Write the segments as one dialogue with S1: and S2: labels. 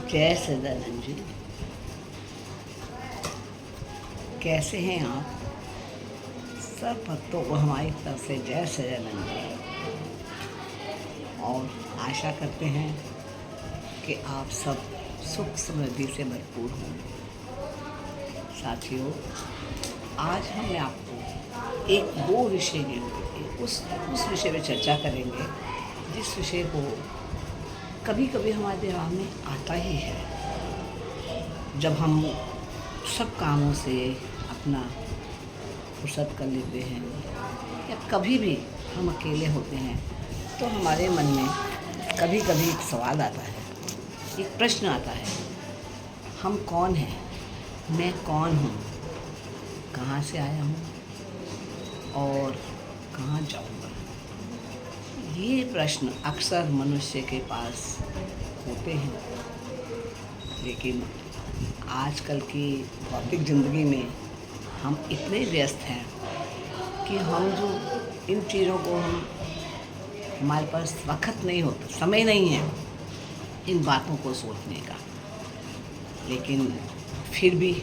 S1: जय सदानंद जी। कैसे हैं आप? सब भक्तों को हमारी तरफ से जय सदानंद जी। और आशा करते हैं कि आप सब सुख समृद्धि से भरपूर हों। साथियों, आज हम आपको एक वो विषय के उस विषय में चर्चा करेंगे जिस विषय को कभी कभी हमारे दिमाग में आता ही है। जब हम सब कामों से अपना फुर्सत कर लेते हैं या कभी भी हम अकेले होते हैं तो हमारे मन में कभी कभी एक सवाल आता है, एक प्रश्न आता है, हम कौन हैं? मैं कौन हूँ? कहाँ से आया हूँ और कहाँ जाऊँगा? ये प्रश्न अक्सर मनुष्य के पास होते हैं, लेकिन आजकल की भौतिक ज़िंदगी में हम इतने व्यस्त हैं कि हम जो इन चीज़ों को हमारे पास वक्त नहीं होता, समय नहीं है इन बातों को सोचने का। लेकिन फिर भी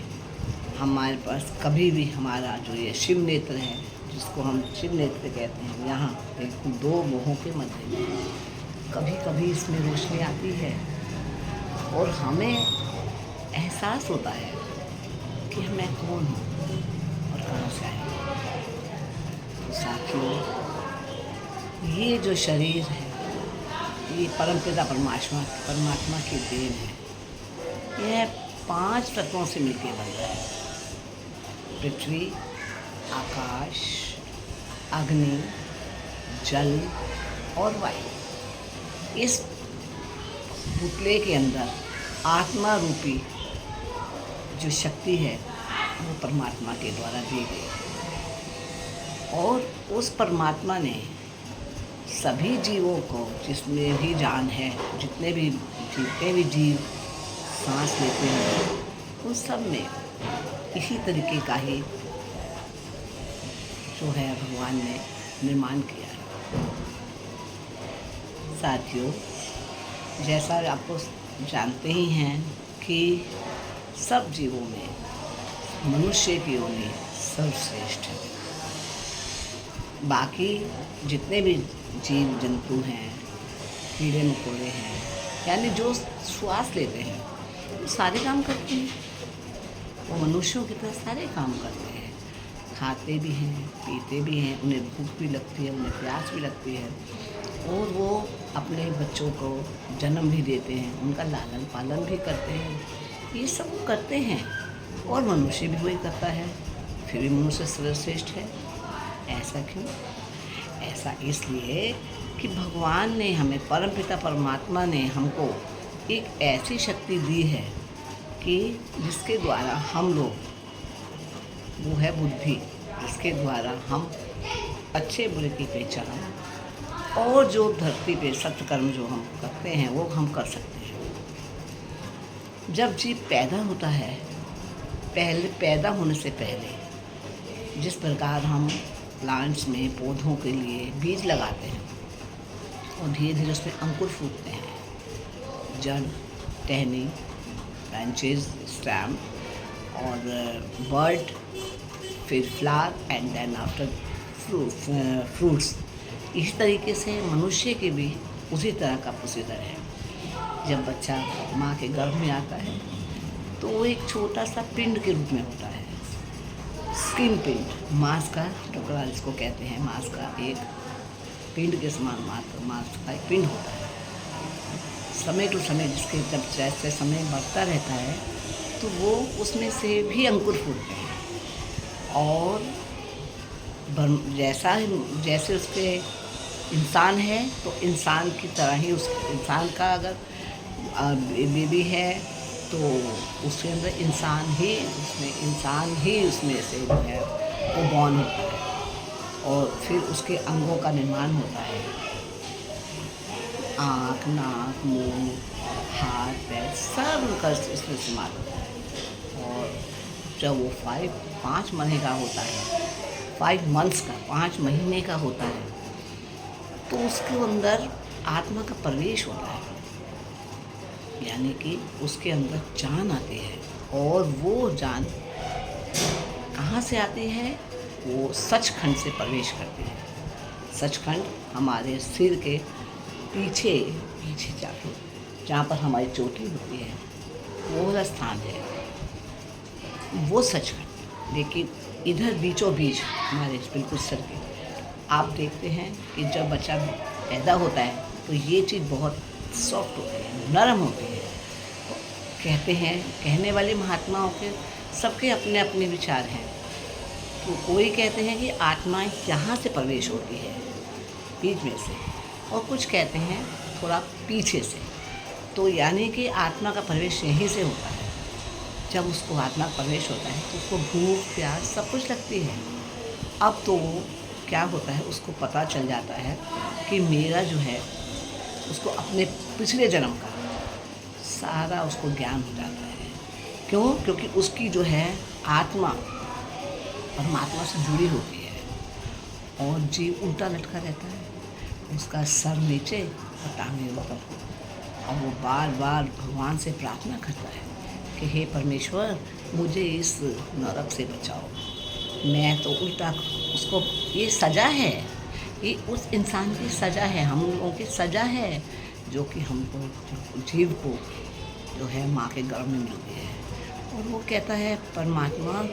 S1: हमारे पास कभी भी हमारा जो ये शिव नेत्र है, जिसको हम शिव नेत्र कहते हैं, यहाँ बिल्कुल दो मोहों के मध्य में कभी कभी इसमें रोशनी आती है और हमें एहसास होता है कि मैं कौन हूँ और कहाँ से आया हूँ। तो साथियों, ये जो शरीर है ये परमपिता परमात्मा की देन है। यह 5 तत्वों से मिलकर बन रहा है: पृथ्वी, आकाश, अग्नि, जल और वायु। इस पुतले के अंदर आत्मा रूपी जो शक्ति है वो परमात्मा के द्वारा दी गई और उस परमात्मा ने सभी जीवों को, जिसमें भी जान है, जितने भी जीव सांस लेते हैं, उन सब में इसी तरीके का ही जो है भगवान ने निर्माण किया है। साथियों, जैसा आपको जानते ही हैं कि सब जीवों में मनुष्य की योनि सर्वश्रेष्ठ है। बाकी जितने भी जीव जंतु हैं, कीड़े मकोड़े हैं, यानी जो श्वास लेते हैं, वो सारे काम करते हैं। वो मनुष्यों की तरह सारे काम करते हैं, खाते भी हैं, पीते भी हैं, उन्हें भूख भी लगती है, उन्हें प्यास भी लगती है और वो अपने बच्चों को जन्म भी देते हैं, उनका लालन पालन भी करते हैं। ये सब करते हैं और मनुष्य भी वही करता है, फिर भी मनुष्य सर्वश्रेष्ठ है। ऐसा क्यों? ऐसा इसलिए कि भगवान ने हमें, परमपिता परमात्मा ने हमको एक ऐसी शक्ति दी है कि जिसके द्वारा हम लोग, वो है बुद्धि, जिसके द्वारा हम अच्छे बुरे की पहचान और जो धरती पे सत्कर्म जो हम करते हैं वो हम कर सकते हैं। जब जीव पैदा होता है, पैदा होने से पहले जिस प्रकार हम प्लांट्स में पौधों के लिए बीज लगाते हैं और धीरे धीरे उसमें अंकुर फूटते हैं, जड़, टहनी, ब्रांचेस, स्टेम और बर्ड, फिर flower and then after fruits. इसी तरीके से मनुष्य के भी उसी तरह का प्रोसीजर है। जब बच्चा माँ के गर्भ में आता है तो वो एक छोटा सा पिंड के रूप में होता है, स्किन पिंड, मांस का टुकड़ा जिसको कहते हैं। मांस का एक पिंड के समान मांस का एक पिंड होता है। समय टू समय जिसके जब जैसे समय बढ़ता रहता है तो वो उसमें से भी अंकुर फूटते हैं और जैसे उसके इंसान है तो इंसान की तरह ही उस इंसान का अगर बेबी है तो उसके अंदर इंसान ही उसमें से जो है वो बॉर्न होता है और फिर उसके अंगों का निर्माण होता है। आँख, नाक, मुंह, हाथ, पैर सब उनका इसमें इस्तेमाल होता है। और जब वो 5 महीने का होता है, 5 मंथ्स का, 5 महीने का होता है, तो उसके अंदर आत्मा का प्रवेश होता है। यानी कि उसके अंदर जान आती है, और वो जान कहाँ से आती है? वो सचखंड से प्रवेश करती है। सचखंड हमारे सिर के पीछे पीछे जाके, जहाँ पर हमारी चोटी होती है, वो वाला स्थान है वो सचखंड। लेकिन इधर बीचों बीच हमारे बिल्कुल सर के, आप देखते हैं कि जब बच्चा पैदा होता है तो ये चीज़ बहुत सॉफ्ट होती है, नरम होती है। कहते हैं, कहने वाले महात्माओं के सबके अपने अपने विचार हैं। तो कोई कहते हैं कि आत्मा यहाँ से प्रवेश होती है, बीच में से, और कुछ कहते हैं थोड़ा पीछे से। तो यानी कि आत्मा का प्रवेश यहीं से होता है। जब उसको आत्मा का प्रवेश होता है तो उसको भूख प्यास सब कुछ लगती है। अब तो क्या होता है, उसको पता चल जाता है कि मेरा जो है, उसको अपने पिछले जन्म का सारा उसको ज्ञान हो जाता है। क्यों? क्योंकि उसकी जो है आत्मा परमात्मा से जुड़ी होती है, और जीव उल्टा लटका रहता है, उसका सर नीचे और टांगें ऊपर। अब वो बार बार भगवान से प्रार्थना करता है कि हे परमेश्वर, मुझे इस नरक से बचाओ। मैं तो उल्टा, उसको ये सज़ा है, ये उस इंसान की सज़ा है, हम लोगों की सज़ा है, जो कि हमको, जीव को जो है माँ के गर्भ में मिलती है। और वो कहता है, परमात्मा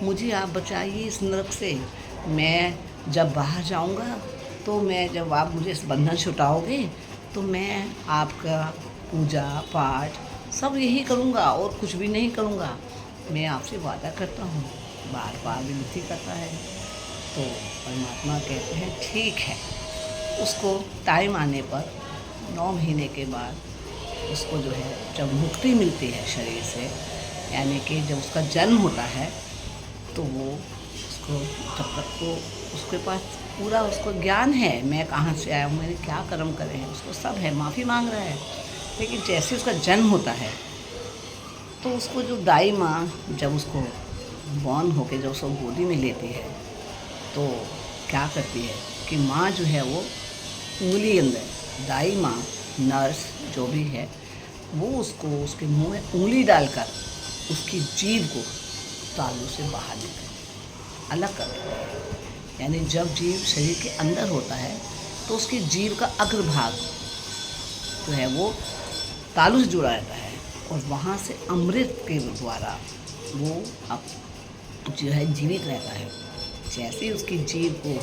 S1: मुझे आप बचाइए इस नरक से। मैं जब बाहर जाऊँगा तो मैं, जब आप मुझे इस बंधन छुटाओगे तो मैं आपका पूजा पाठ सब यही करूँगा और कुछ भी नहीं करूँगा। मैं आपसे वादा करता हूँ। बार बार विनती करता है। तो परमात्मा कहते हैं ठीक है। उसको टाइम आने पर 9 महीने के बाद उसको जो है, जब मुक्ति मिलती है शरीर से, यानी कि जब उसका जन्म होता है, तो वो उसको, जब तक तो उसके पास पूरा उसको ज्ञान है, मैं कहाँ से आया हूँ, मैंने क्या कर्म करे हैं, उसको सब है, माफ़ी मांग रहा है। लेकिन जैसे उसका जन्म होता है तो उसको जो दाई माँ जब उसको बॉर्न होके जब उसको गोदी में लेती है, तो क्या करती है कि माँ जो है वो उंगली अंदर, दाई माँ, नर्स जो भी है, वो उसको उसके मुंह में उंगली डालकर उसकी जीभ को तालू से बाहर निकल अलग कर देती है। यानी जब जीव शरीर के अंदर होता है तो उसकी जीभ का अग्रभाग जो है वो तालू से जुड़ा रहता है, और वहाँ से अमृत के द्वारा वो अब जो है जीवित रहता है। जैसे ही उसकी जीभ को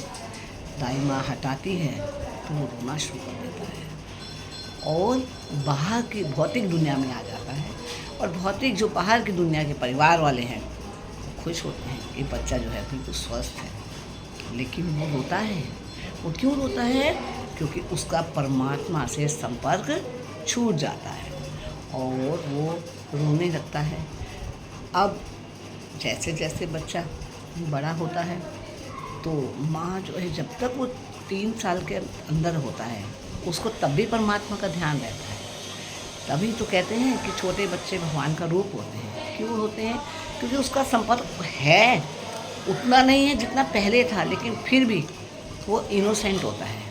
S1: दाई माँ हटाती है तो वो रोना शुरू कर देता है और बाहर की भौतिक दुनिया में आ जाता है। और भौतिक जो बाहर की दुनिया के परिवार वाले हैं वो खुश होते हैं कि बच्चा जो है बिल्कुल स्वस्थ है। लेकिन वो रोता है। वो क्यों रोता है? क्योंकि उसका परमात्मा से संपर्क छूट जाता है और वो रोने लगता है। अब जैसे जैसे बच्चा बड़ा होता है तो माँ जो है, जब तक वो 3 साल के अंदर होता है, उसको तब भी परमात्मा का ध्यान रहता है। तभी तो कहते हैं कि छोटे बच्चे भगवान का रूप होते हैं। क्यों होते हैं? क्योंकि उसका संपर्क है, उतना नहीं है जितना पहले था, लेकिन फिर भी वो इनोसेंट होता है।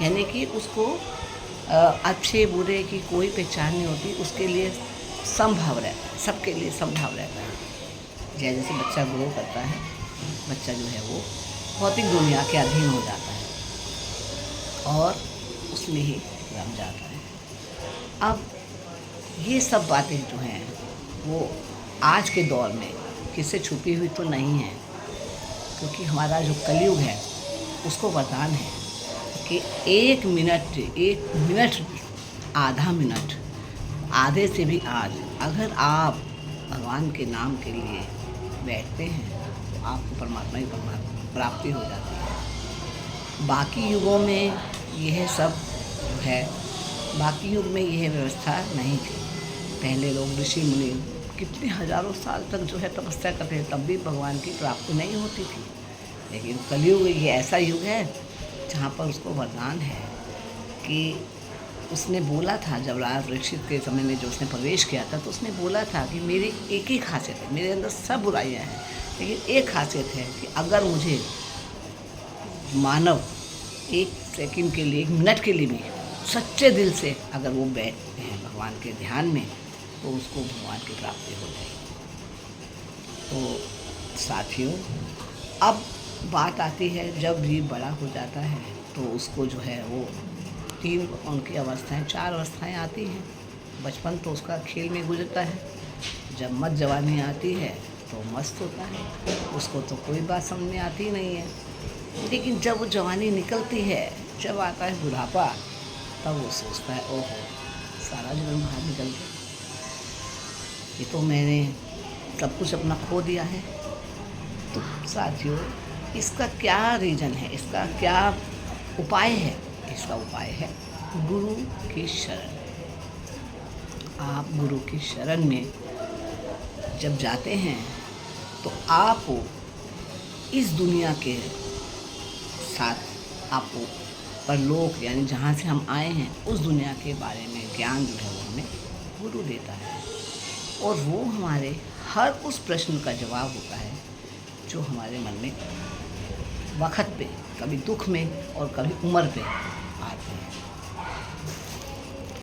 S1: यानी कि उसको अच्छे बुरे की कोई पहचान नहीं होती, उसके लिए समभाव रहता है, सबके लिए समभाव रहता है। जैसे जैसे बच्चा ग्रो करता है, बच्चा जो है वो भौतिक दुनिया के अधीन हो जाता है और उसमें ही रम जाता है। अब ये सब बातें जो हैं वो आज के दौर में किससे छुपी हुई तो नहीं है, क्योंकि हमारा जो कलयुग है उसको वरदान है कि 1 मिनट, आधा मिनट, आधे से भी आज अगर आप भगवान के नाम के लिए बैठते हैं तो आपको परमात्मा ही परमात्मा प्राप्ति हो जाती है। बाकी युगों में यह सब जो है, बाकी युग में यह व्यवस्था नहीं थी। पहले लोग ऋषि मुनि कितने हजारों साल तक जो है तपस्या करते थे, तब भी भगवान की प्राप्ति नहीं होती थी। लेकिन कलयुग ये ऐसा युग है जहाँ पर उसको वरदान है कि उसने बोला था, जब राजा परीक्षित के समय में जो उसने प्रवेश किया था, तो उसने बोला था कि मेरी एक ही खासियत है, मेरे अंदर सब बुराइयां हैं, लेकिन एक खासियत है कि अगर मुझे मानव 1 सेकंड के लिए, 1 मिनट के लिए भी सच्चे दिल से अगर वो बैठते हैं भगवान के ध्यान में, तो उसको भगवान की प्राप्ति हो जाएगी। तो साथियों, अब बात आती है जब भी बड़ा हो जाता है तो उसको जो है वो तीन उनकी अवस्थाएं, चार अवस्थाएं आती हैं। बचपन तो उसका खेल में गुजरता है, जब मध्य जवानी आती है तो मस्त होता है, उसको तो कोई बात समझ में आती नहीं है। लेकिन जब वो जवानी निकलती है, जब आता है बुढ़ापा, तब वो सोचता है ओहो, सारा जीवन बाहर निकल गया, ये तो मैंने सब कुछ अपना खो दिया है। तो साथियों, इसका क्या रीज़न है, इसका क्या उपाय है? इसका उपाय है गुरु की शरण। आप गुरु की शरण में जब जाते हैं तो आप इस दुनिया के साथ आपको परलोक, यानी जहाँ से हम आए हैं उस दुनिया के बारे में ज्ञान जो है वो हमें गुरु देता है, और वो हमारे हर उस प्रश्न का जवाब होता है जो हमारे मन में वक्त पे, कभी दुख में और कभी उम्र पे आते हैं।